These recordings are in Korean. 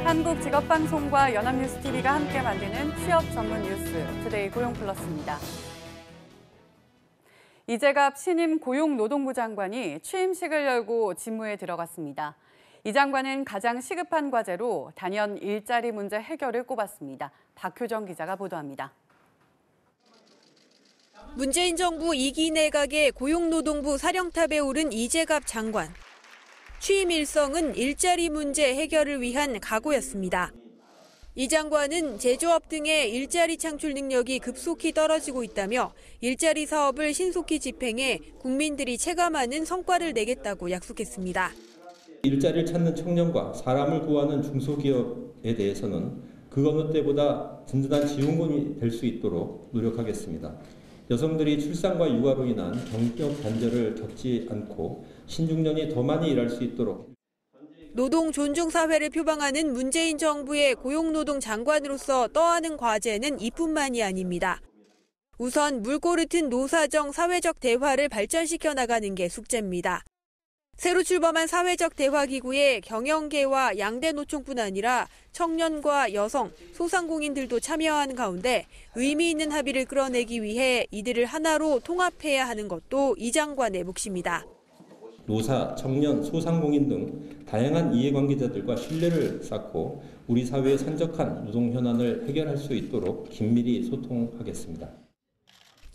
한국직업방송과 연합뉴스TV가 함께 만드는 취업 전문 뉴스, 투데이 고용플러스입니다. 이재갑 신임 고용노동부 장관이 취임식을 열고 직무에 들어갔습니다. 이 장관은 가장 시급한 과제로 단연 일자리 문제 해결을 꼽았습니다. 박효정 기자가 보도합니다. 문재인 정부 2기 내각의 고용노동부 사령탑에 오른 이재갑 장관. 취임 일성은 일자리 문제 해결을 위한 각오였습니다. 이 장관은 제조업 등의 일자리 창출 능력이 급속히 떨어지고 있다며 일자리 사업을 신속히 집행해 국민들이 체감하는 성과를 내겠다고 약속했습니다. 일자리를 찾는 청년과 사람을 구하는 중소기업에 대해서는 그 어느 때보다 든든한 지원군이 될 수 있도록 노력하겠습니다. 여성들이 출산과 육아로 인한 경력 단절을 겪지 않고 신중년이 더 많이 일할 수 있도록. 노동 존중 사회를 표방하는 문재인 정부의 고용노동 장관으로서 떠안은 과제는 이뿐만이 아닙니다. 우선 물꼬를 튼 노사정 사회적 대화를 발전시켜 나가는 게 숙제입니다. 새로 출범한 사회적 대화기구에 경영계와 양대 노총뿐 아니라 청년과 여성, 소상공인들도 참여하는 가운데 의미 있는 합의를 끌어내기 위해 이들을 하나로 통합해야 하는 것도 이 장관의 몫입니다. 노사, 청년, 소상공인 등 다양한 이해관계자들과 신뢰를 쌓고 우리 사회의 산적한 노동 현안을 해결할 수 있도록 긴밀히 소통하겠습니다.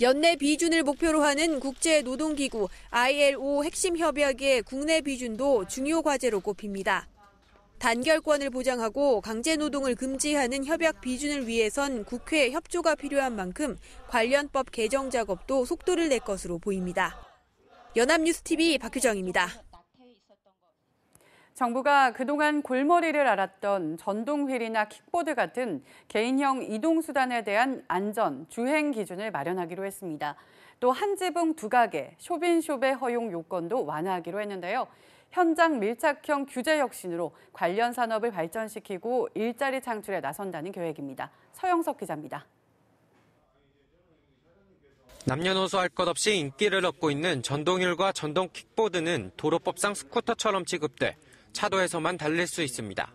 연내 비준을 목표로 하는 국제노동기구 ILO 핵심 협약의 국내 비준도 중요 과제로 꼽힙니다. 단결권을 보장하고 강제노동을 금지하는 협약 비준을 위해선 국회 협조가 필요한 만큼 관련법 개정 작업도 속도를 낼 것으로 보입니다. 연합뉴스TV 박효정입니다. 정부가 그동안 골머리를 앓았던 전동휠이나 킥보드 같은 개인형 이동수단에 대한 안전, 주행 기준을 마련하기로 했습니다. 또 한 지붕 두 가게, 쇼빈숍의 허용 요건도 완화하기로 했는데요. 현장 밀착형 규제 혁신으로 관련 산업을 발전시키고 일자리 창출에 나선다는 계획입니다. 서영석 기자입니다. 남녀노소 할 것 없이 인기를 얻고 있는 전동휠과 전동 킥보드는 도로법상 스쿠터처럼 취급돼 차도에서만 달릴 수 있습니다.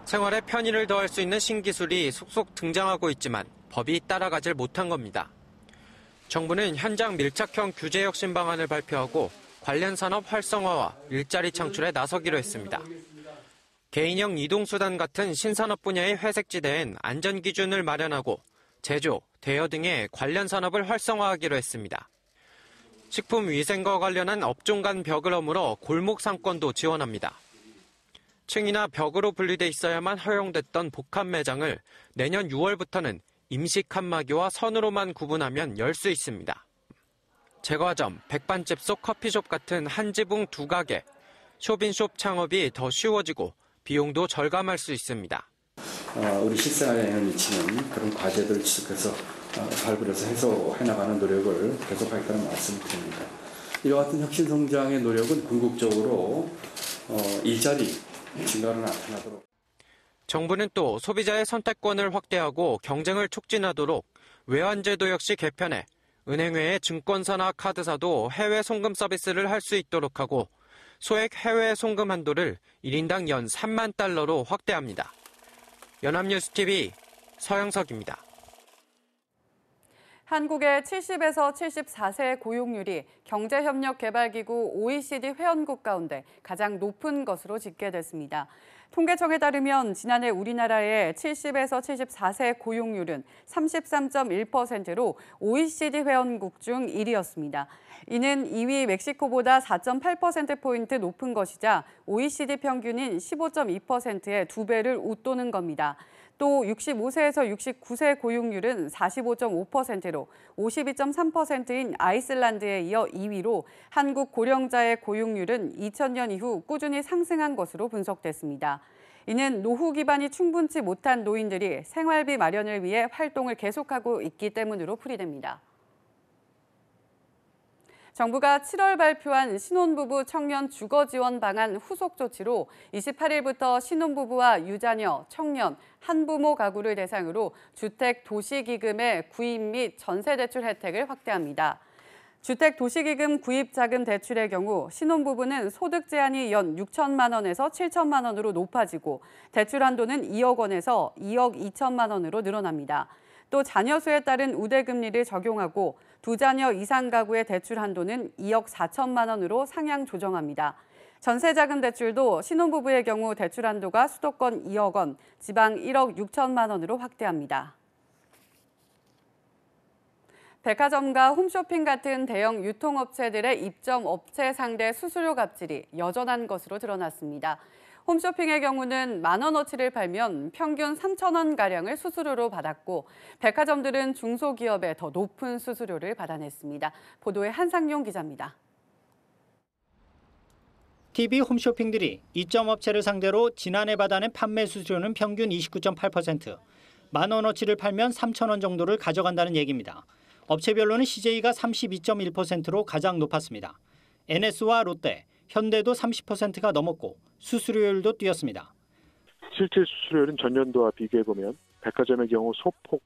생활에 편의를 더할 수 있는 신기술이 속속 등장하고 있지만 법이 따라가질 못한 겁니다. 정부는 현장 밀착형 규제 혁신 방안을 발표하고 관련 산업 활성화와 일자리 창출에 나서기로 했습니다. 개인형 이동수단 같은 신산업 분야의 회색지대엔 안전기준을 마련하고 제조, 대여 등의 관련 산업을 활성화하기로 했습니다. 식품위생과 관련한 업종 간 벽을 허물어 골목 상권도 지원합니다. 층이나 벽으로 분리돼 있어야만 허용됐던 복합 매장을 내년 6월부터는 임시 칸막이와 선으로만 구분하면 열 수 있습니다. 제과점, 백반집 속 커피숍 같은 한 지붕 두 가게, 쇼빈숍 창업이 더 쉬워지고 비용도 절감할 수 있습니다. 우리 실생활에 영향을 미치는 그런 과제들을 지속해서 발굴해서 해소해 나가는 노력을 계속하겠다는 말씀을 드립니다. 이와 같은 혁신 성장의 노력은 궁극적으로 일자리 증가로 나타나도록. 정부는 또 소비자의 선택권을 확대하고 경쟁을 촉진하도록 외환제도 역시 개편해 은행외의 증권사나 카드사도 해외 송금 서비스를 할 수 있도록 하고 소액 해외 송금 한도를 1인당 연 3만 달러로 확대합니다. 연합뉴스TV 서영석입니다. 한국의 70에서 74세 고용률이 경제협력개발기구 OECD 회원국 가운데 가장 높은 것으로 집계됐습니다. 통계청에 따르면 지난해 우리나라의 70에서 74세 고용률은 33.1%로 OECD 회원국 중 1위였습니다. 이는 2위 멕시코보다 4.8%포인트 높은 것이자 OECD 평균인 15.2%의 2배를 웃도는 겁니다. 또 65세에서 69세 고용률은 45.5%로 52.3%인 아이슬란드에 이어 2위로 한국 고령자의 고용률은 2000년 이후 꾸준히 상승한 것으로 분석됐습니다. 이는 노후 기반이 충분치 못한 노인들이 생활비 마련을 위해 활동을 계속하고 있기 때문으로 풀이됩니다. 정부가 7월 발표한 신혼부부 청년 주거지원 방안 후속 조치로 28일부터 신혼부부와 유자녀, 청년, 한부모 가구를 대상으로 주택 도시기금의 구입 및 전세대출 혜택을 확대합니다. 주택 도시기금 구입자금 대출의 경우 신혼부부는 소득 제한이 연 6천만 원에서 7천만 원으로 높아지고 대출 한도는 2억 원에서 2억 2천만 원으로 늘어납니다. 또 자녀 수에 따른 우대금리를 적용하고 2자녀 이상 가구의 대출 한도는 2억 4천만 원으로 상향 조정합니다. 전세자금 대출도 신혼부부의 경우 대출 한도가 수도권 2억 원, 지방 1억 6천만 원으로 확대합니다. 백화점과 홈쇼핑 같은 대형 유통업체들의 입점업체 상대 수수료 갑질이 여전한 것으로 드러났습니다. 홈쇼핑의 경우는 10,000원어치를 팔면 평균 3,000원가량을 수수료로 받았고 백화점들은 중소기업에 더 높은 수수료를 받아냈습니다. 보도에 한상용 기자입니다. TV 홈쇼핑들이 입점업체를 상대로 지난해 받아낸 판매 수수료는 평균 29.8%, 10,000원어치를 팔면 3,000원 정도를 가져간다는 얘기입니다. 업체별로는 CJ가 32.1%로 가장 높았습니다. NS와 롯데, 현대도 30%가 넘었고 수수료율도 뛰었습니다. 실제 수수료율은 전년도와 비교해보면 백화점의 경우 소폭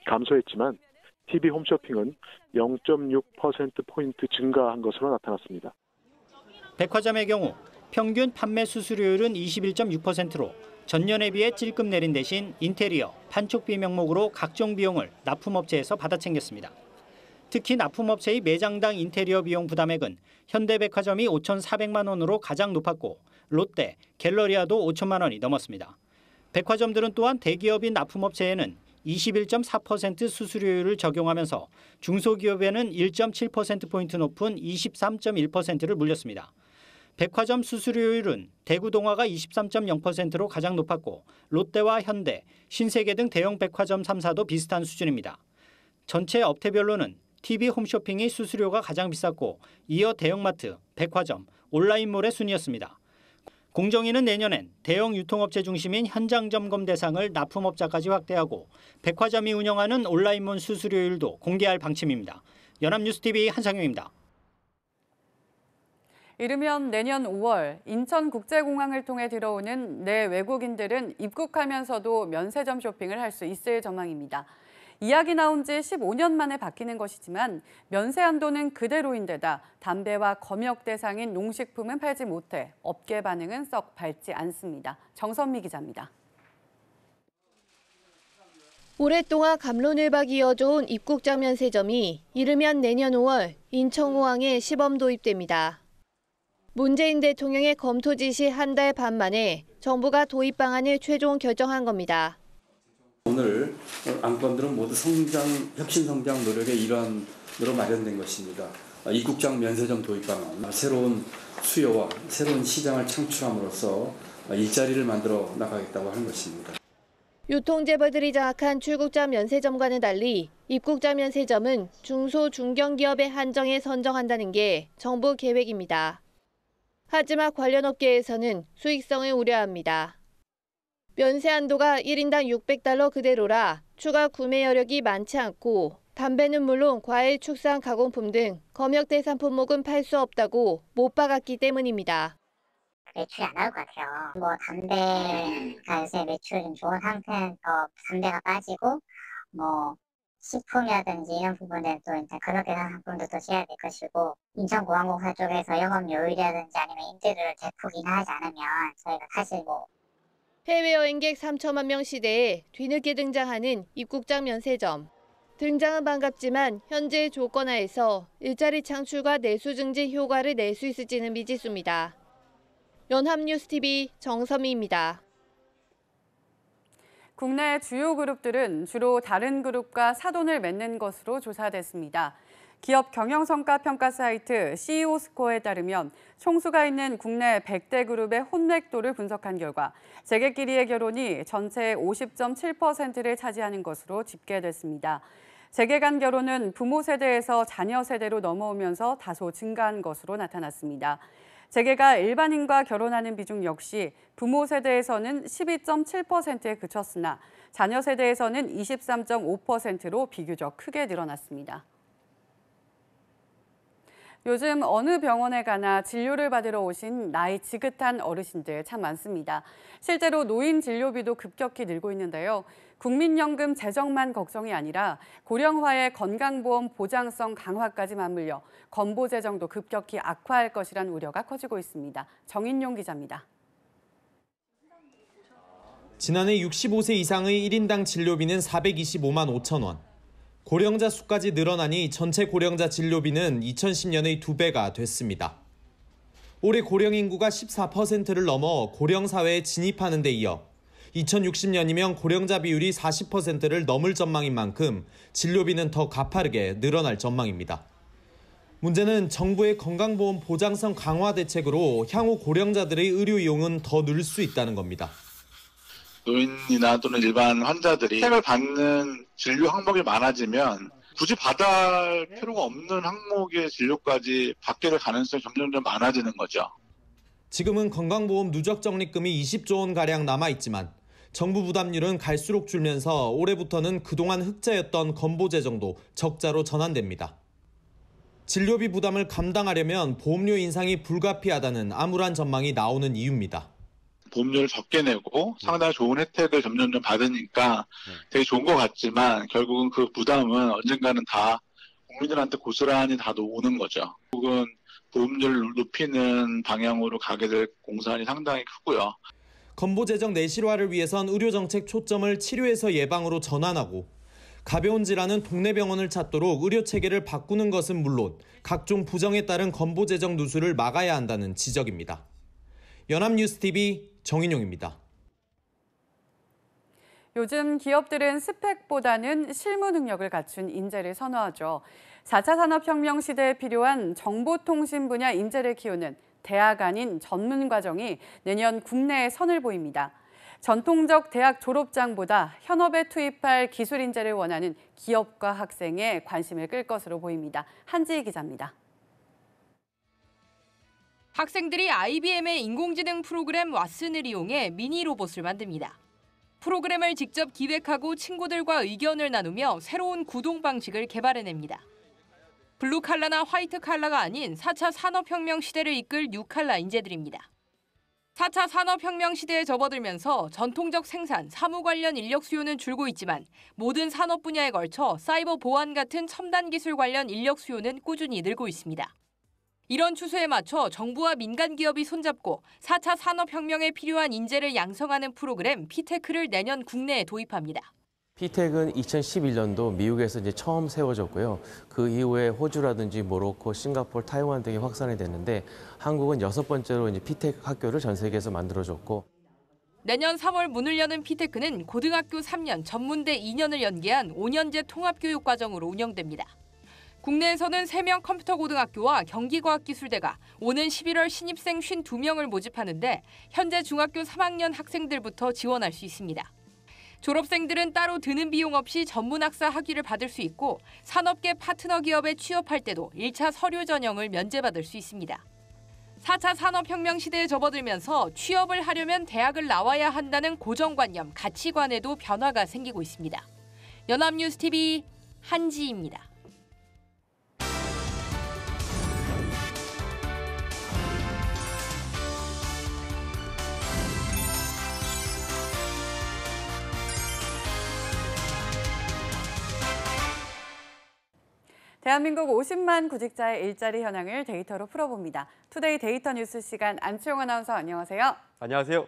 감소했지만 TV 홈쇼핑은 0.6%포인트 증가한 것으로 나타났습니다. 백화점의 경우 평균 판매 수수료율은 21.6%로 전년에 비해 찔끔 내린 대신 인테리어, 판촉비 명목으로 각종 비용을 납품업체에서 받아 챙겼습니다. 특히 납품업체의 매장당 인테리어 비용 부담액은 현대백화점이 5,400만 원으로 가장 높았고 롯데, 갤러리아도 5천만 원이 넘었습니다. 백화점들은 또한 대기업인 납품업체에는 21.4% 수수료율을 적용하면서 중소기업에는 1.7%포인트 높은 23.1%를 물렸습니다. 백화점 수수료율은 대구동화가 23.0%로 가장 높았고 롯데와 현대, 신세계 등 대형 백화점 3사도 비슷한 수준입니다. 전체 업태별로는 TV 홈쇼핑이 수수료가 가장 비쌌고 이어 대형마트, 백화점, 온라인몰의 순이었습니다. 공정위는 내년엔 대형 유통업체 중심인 현장 점검 대상을 납품업자까지 확대하고 백화점이 운영하는 온라인몰 수수료율도 공개할 방침입니다. 연합뉴스TV 한상용입니다. 이르면 내년 5월 인천국제공항을 통해 들어오는 내 외국인들은 입국하면서도 면세점 쇼핑을 할 수 있을 전망입니다. 이야기 나온 지 15년 만에 바뀌는 것이지만 면세 한도는 그대로인데다 담배와 검역 대상인 농식품은 팔지 못해 업계 반응은 썩 밝지 않습니다. 정선미 기자입니다. 오랫동안 갑론을박 이어져온 입국장 면세점이 이르면 내년 5월 인천공항에 시범 도입됩니다. 문재인 대통령의 검토 지시 한 달 반 만에 정부가 도입 방안을 최종 결정한 겁니다. 오늘 안건들은 모두 혁신 성장 노력의 일환으로 마련된 것입니다. 입국장 면세점 도입 방안, 새로운 수요와 새로운 시장을 창출함으로써 일자리를 만들어 나가겠다고 하는 것입니다. 유통재벌들이 장악한 출국장 면세점과는 달리 입국장 면세점은 중소, 중견기업의 한정에 선정한다는 게 정부 계획입니다. 하지만 관련 업계에서는 수익성을 우려합니다. 면세 한도가 1인당 600달러 그대로라 추가 구매 여력이 많지 않고 담배는 물론 과일, 축산, 가공품 등 검역 대상 품목은 팔 수 없다고 못 박았기 때문입니다. 매출이 안 나올 것 같아요. 담배가 요새 매출이 좀 좋은 상태에서 담배가 빠지고 식품이라든지 이런 부분에 또 이제 검역 대상 상품도 또 취해야 될 것이고 인천공항공사 쪽에서 영업요일이라든지 아니면 임대료를 대폭 인하하지 않으면 저희가 사실 해외여행객 3천만 명 시대에 뒤늦게 등장하는 입국장 면세점. 등장은 반갑지만 현재 조건하에서 일자리 창출과 내수 증지 효과를 낼 수 있을지는 미지수입니다. 연합뉴스TV 정선미입니다. 국내 주요 그룹들은 주로 다른 그룹과 사돈을 맺는 것으로 조사됐습니다. 기업 경영성과평가 사이트 CEO스코어에 따르면 총수가 있는 국내 100대 그룹의 혼맥도를 분석한 결과 재계끼리의 결혼이 전체의 50.7%를 차지하는 것으로 집계됐습니다. 재계 간 결혼은 부모 세대에서 자녀 세대로 넘어오면서 다소 증가한 것으로 나타났습니다. 재계가 일반인과 결혼하는 비중 역시 부모 세대에서는 12.7%에 그쳤으나 자녀 세대에서는 23.5%로 비교적 크게 늘어났습니다. 요즘 어느 병원에 가나 진료를 받으러 오신 나이 지긋한 어르신들 참 많습니다. 실제로 노인 진료비도 급격히 늘고 있는데요. 국민연금 재정만 걱정이 아니라 고령화의 건강보험 보장성 강화까지 맞물려 건보 재정도 급격히 악화할 것이란 우려가 커지고 있습니다. 정인용 기자입니다. 지난해 65세 이상의 1인당 진료비는 425만 5천 원. 고령자 수까지 늘어나니 전체 고령자 진료비는 2010년의 2배가 됐습니다. 올해 고령 인구가 14%를 넘어 고령 사회에 진입하는 데 이어 2060년이면 고령자 비율이 40%를 넘을 전망인 만큼 진료비는 더 가파르게 늘어날 전망입니다. 문제는 정부의 건강보험 보장성 강화 대책으로 향후 고령자들의 의료 이용은 더 늘 수 있다는 겁니다. 노인이나 또는 일반 환자들이 혜택을 받는 진료 항목이 많아지면 굳이 받아야 할 필요가 없는 항목의 진료까지 받게 될 가능성이 점점 많아지는 거죠. 지금은 건강보험 누적 적립금이 20조 원가량 남아있지만 정부 부담률은 갈수록 줄면서 올해부터는 그동안 흑자였던 건보 재정도 적자로 전환됩니다. 진료비 부담을 감당하려면 보험료 인상이 불가피하다는 암울한 전망이 나오는 이유입니다. 보험료를 적게 내고 상당히 좋은 혜택을 점점 받으니까 되게 좋은 것 같지만 결국은 그 부담은 언젠가는 다 국민들한테 고스란히 다 오는 거죠. 결국은 보험료를 높이는 방향으로 가게 될 공산이 상당히 크고요. 건보 재정 내실화를 위해선 의료정책 초점을 치료에서 예방으로 전환하고 가벼운 질환은 동네 병원을 찾도록 의료체계를 바꾸는 것은 물론 각종 부정에 따른 건보 재정 누수를 막아야 한다는 지적입니다. 연합뉴스TV 정인용입니다. 요즘 기업들은 스펙보다는 실무 능력을 갖춘 인재를 선호하죠. 4차 산업혁명 시대에 필요한 정보통신 분야 인재를 키우는 대학 아닌 전문 과정이 내년 국내에 선을 보입니다. 전통적 대학 졸업장보다 현업에 투입할 기술 인재를 원하는 기업과 학생의 관심을 끌 것으로 보입니다. 한지희 기자입니다. 학생들이 IBM의 인공지능 프로그램 왓슨을 이용해 미니 로봇을 만듭니다. 프로그램을 직접 기획하고 친구들과 의견을 나누며 새로운 구동 방식을 개발해냅니다. 블루칼라나 화이트칼라가 아닌 4차 산업혁명 시대를 이끌 뉴칼라 인재들입니다. 4차 산업혁명 시대에 접어들면서 전통적 생산, 사무 관련 인력 수요는 줄고 있지만 모든 산업 분야에 걸쳐 사이버 보안 같은 첨단 기술 관련 인력 수요는 꾸준히 늘고 있습니다. 이런 추세에 맞춰 정부와 민간 기업이 손잡고 4차 산업혁명에 필요한 인재를 양성하는 프로그램 피테크를 내년 국내에 도입합니다. 피텍은 2011년도 미국에서 이제 처음 세워졌고요. 그 이후에 호주라든지 모로코, 싱가포르, 타이완 등이 확산이 됐는데 한국은 6번째로 이제 피텍 학교를 전 세계에서 만들어줬고 내년 3월 문을 여는 피테크는 고등학교 3년, 전문대 2년을 연계한 5년제 통합교육 과정으로 운영됩니다. 국내에서는 3명 컴퓨터고등학교와 경기과학기술대가 오는 11월 신입생 52명을 모집하는데 현재 중학교 3학년 학생들부터 지원할 수 있습니다. 졸업생들은 따로 드는 비용 없이 전문학사 학위를 받을 수 있고 산업계 파트너 기업에 취업할 때도 1차 서류 전형을 면제받을 수 있습니다. 4차 산업혁명 시대에 접어들면서 취업을 하려면 대학을 나와야 한다는 고정관념, 가치관에도 변화가 생기고 있습니다. 연합뉴스TV 한지희입니다. 대한민국 50만 구직자의 일자리 현황을 데이터로 풀어봅니다. 투데이 데이터 뉴스 시간 안치홍 아나운서 안녕하세요. 안녕하세요.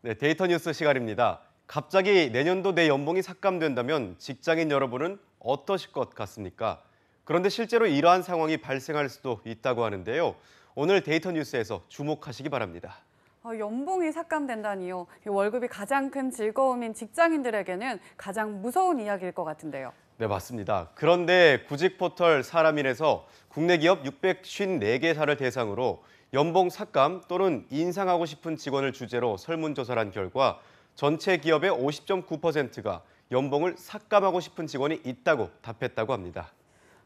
네, 데이터 뉴스 시간입니다. 갑자기 내년도 내 연봉이 삭감된다면 직장인 여러분은 어떠실 것 같습니까? 그런데 실제로 이러한 상황이 발생할 수도 있다고 하는데요. 오늘 데이터 뉴스에서 주목하시기 바랍니다. 연봉이 삭감된다니요. 월급이 가장 큰 즐거움인 직장인들에게는 가장 무서운 이야기일 것 같은데요. 네, 맞습니다. 그런데 구직 포털 사람인에서 국내 기업 654개사를 대상으로 연봉 삭감 또는 인상하고 싶은 직원을 주제로 설문조사를 한 결과 전체 기업의 50.9%가 연봉을 삭감하고 싶은 직원이 있다고 답했다고 합니다.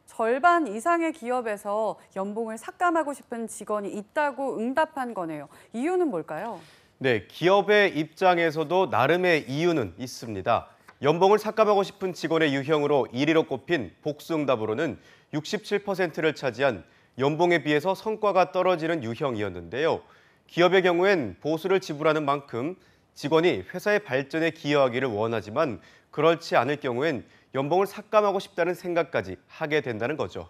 절반 이상의 기업에서 연봉을 삭감하고 싶은 직원이 있다고 응답한 거네요. 이유는 뭘까요? 네, 기업의 입장에서도 나름의 이유는 있습니다. 연봉을 삭감하고 싶은 직원의 유형으로 1위로 꼽힌 복수응답으로는 67%를 차지한 연봉에 비해서 성과가 떨어지는 유형이었는데요. 기업의 경우엔 보수를 지불하는 만큼 직원이 회사의 발전에 기여하기를 원하지만 그렇지 않을 경우엔 연봉을 삭감하고 싶다는 생각까지 하게 된다는 거죠.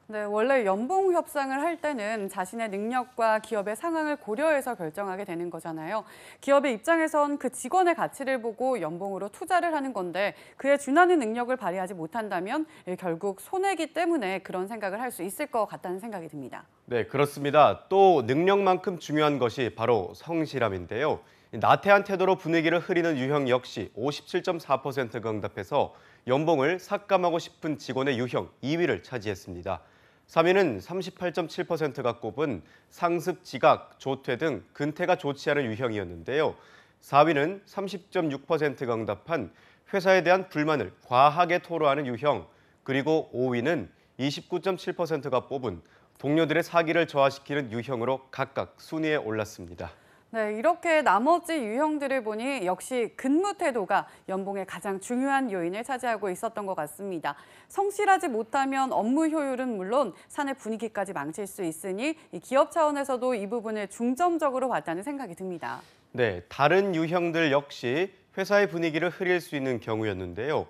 네, 원래 연봉 협상을 할 때는 자신의 능력과 기업의 상황을 고려해서 결정하게 되는 거잖아요. 기업의 입장에선 그 직원의 가치를 보고 연봉으로 투자를 하는 건데 그에 준하는 능력을 발휘하지 못한다면 결국 손해기 때문에 그런 생각을 할 수 있을 것 같다는 생각이 듭니다. 네, 그렇습니다. 또 능력만큼 중요한 것이 바로 성실함인데요. 나태한 태도로 분위기를 흐리는 유형 역시 57.4%가 응답해서 연봉을 삭감하고 싶은 직원의 유형 2위를 차지했습니다. 3위는 38.7%가 꼽은 상습, 지각, 조퇴 등 근태가 좋지 않은 유형이었는데요. 4위는 30.6%가 응답한 회사에 대한 불만을 과하게 토로하는 유형, 그리고 5위는 29.7%가 뽑은 동료들의 사기를 저하시키는 유형으로 각각 순위에 올랐습니다. 네, 이렇게 나머지 유형들을 보니 역시 근무 태도가 연봉의 가장 중요한 요인을 차지하고 있었던 것 같습니다. 성실하지 못하면 업무 효율은 물론 사내 분위기까지 망칠 수 있으니 기업 차원에서도 이 부분을 중점적으로 봤다는 생각이 듭니다. 네, 다른 유형들 역시 회사의 분위기를 흐릴 수 있는 경우였는데요.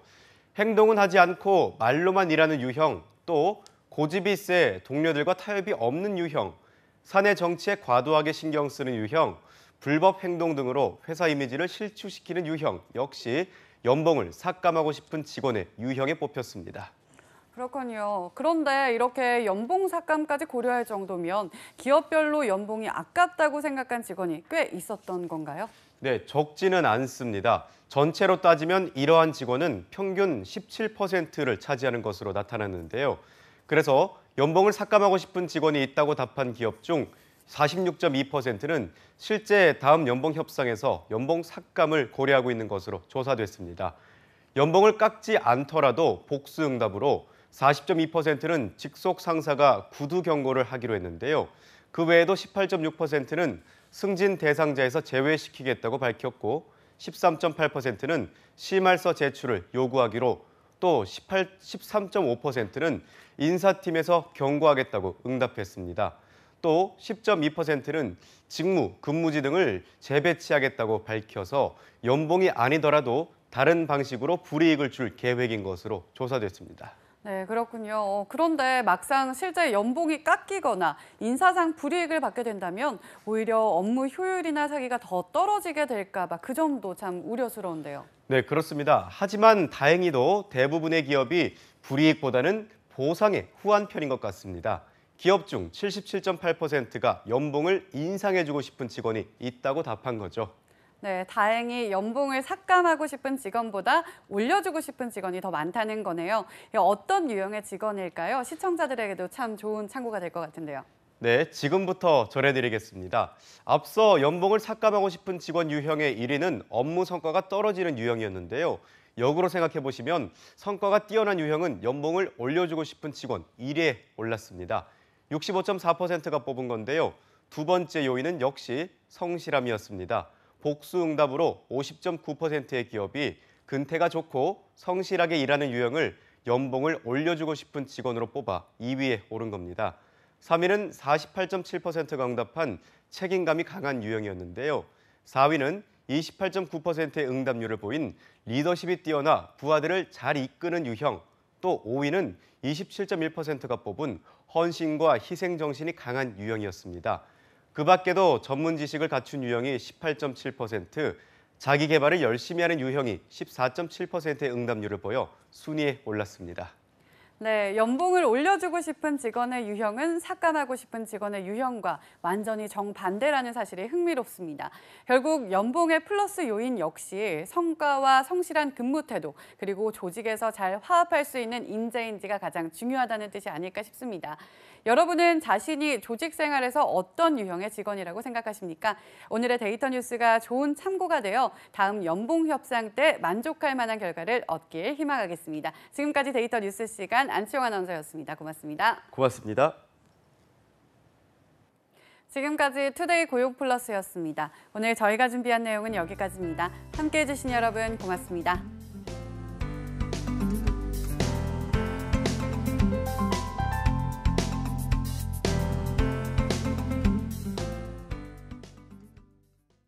행동은 하지 않고 말로만 일하는 유형, 또 고집이 세 동료들과 타협이 없는 유형, 사내 정치에 과도하게 신경 쓰는 유형, 불법 행동 등으로 회사 이미지를 실추시키는 유형 역시 연봉을 삭감하고 싶은 직원의 유형에 뽑혔습니다. 그렇군요. 그런데 이렇게 연봉 삭감까지 고려할 정도면 기업별로 연봉이 아깝다고 생각한 직원이 꽤 있었던 건가요? 네, 적지는 않습니다. 전체로 따지면 이러한 직원은 평균 17%를 차지하는 것으로 나타났는데요. 그래서 연봉을 삭감하고 싶은 직원이 있다고 답한 기업 중 46.2%는 실제 다음 연봉 협상에서 연봉 삭감을 고려하고 있는 것으로 조사됐습니다. 연봉을 깎지 않더라도 복수 응답으로 40.2%는 직속 상사가 구두 경고를 하기로 했는데요. 그 외에도 18.6%는 승진 대상자에서 제외시키겠다고 밝혔고 13.8%는 심할서 제출을 요구하기로, 또 13.5%는 인사팀에서 경고하겠다고 응답했습니다. 또 10.2%는 직무, 근무지 등을 재배치하겠다고 밝혀서 연봉이 아니더라도 다른 방식으로 불이익을 줄 계획인 것으로 조사됐습니다. 네, 그렇군요. 그런데 막상 실제 연봉이 깎이거나 인사상 불이익을 받게 된다면 오히려 업무 효율이나 사기가 더 떨어지게 될까 봐 그 점도 참 우려스러운데요. 네, 그렇습니다. 하지만 다행히도 대부분의 기업이 불이익보다는 보상에 후한 편인 것 같습니다. 기업 중 77.8%가 연봉을 인상해주고 싶은 직원이 있다고 답한 거죠. 네, 다행히 연봉을 삭감하고 싶은 직원보다 올려주고 싶은 직원이 더 많다는 거네요. 어떤 유형의 직원일까요? 시청자들에게도 참 좋은 참고가 될 것 같은데요. 네, 지금부터 전해드리겠습니다. 앞서 연봉을 삭감하고 싶은 직원 유형의 1위는 업무 성과가 떨어지는 유형이었는데요. 역으로 생각해보시면 성과가 뛰어난 유형은 연봉을 올려주고 싶은 직원 1위에 올랐습니다. 65.4%가 뽑은 건데요. 두 번째 요인은 역시 성실함이었습니다. 복수 응답으로 50.9%의 기업이 근태가 좋고 성실하게 일하는 유형을 연봉을 올려주고 싶은 직원으로 뽑아 2위에 오른 겁니다. 3위는 48.7%가 응답한 책임감이 강한 유형이었는데요. 4위는 28.9%의 응답률을 보인 리더십이 뛰어나 부하들을 잘 이끄는 유형, 또 5위는 27.1%가 뽑은 헌신과 희생정신이 강한 유형이었습니다. 그 밖에도 전문 지식을 갖춘 유형이 18.7%, 자기 개발을 열심히 하는 유형이 14.7%의 응답률을 보여 순위에 올랐습니다. 네, 연봉을 올려주고 싶은 직원의 유형은 삭감하고 싶은 직원의 유형과 완전히 정반대라는 사실이 흥미롭습니다. 결국 연봉의 플러스 요인 역시 성과와 성실한 근무 태도, 그리고 조직에서 잘 화합할 수 있는 인재인지가 가장 중요하다는 뜻이 아닐까 싶습니다. 여러분은 자신이 조직 생활에서 어떤 유형의 직원이라고 생각하십니까? 오늘의 데이터 뉴스가 좋은 참고가 되어 다음 연봉 협상 때 만족할 만한 결과를 얻길 희망하겠습니다. 지금까지 데이터 뉴스 시간 안치홍 아나운서였습니다. 고맙습니다. 고맙습니다. 지금까지 투데이 고용 플러스였습니다. 오늘 저희가 준비한 내용은 여기까지입니다. 함께해 주신 여러분 고맙습니다.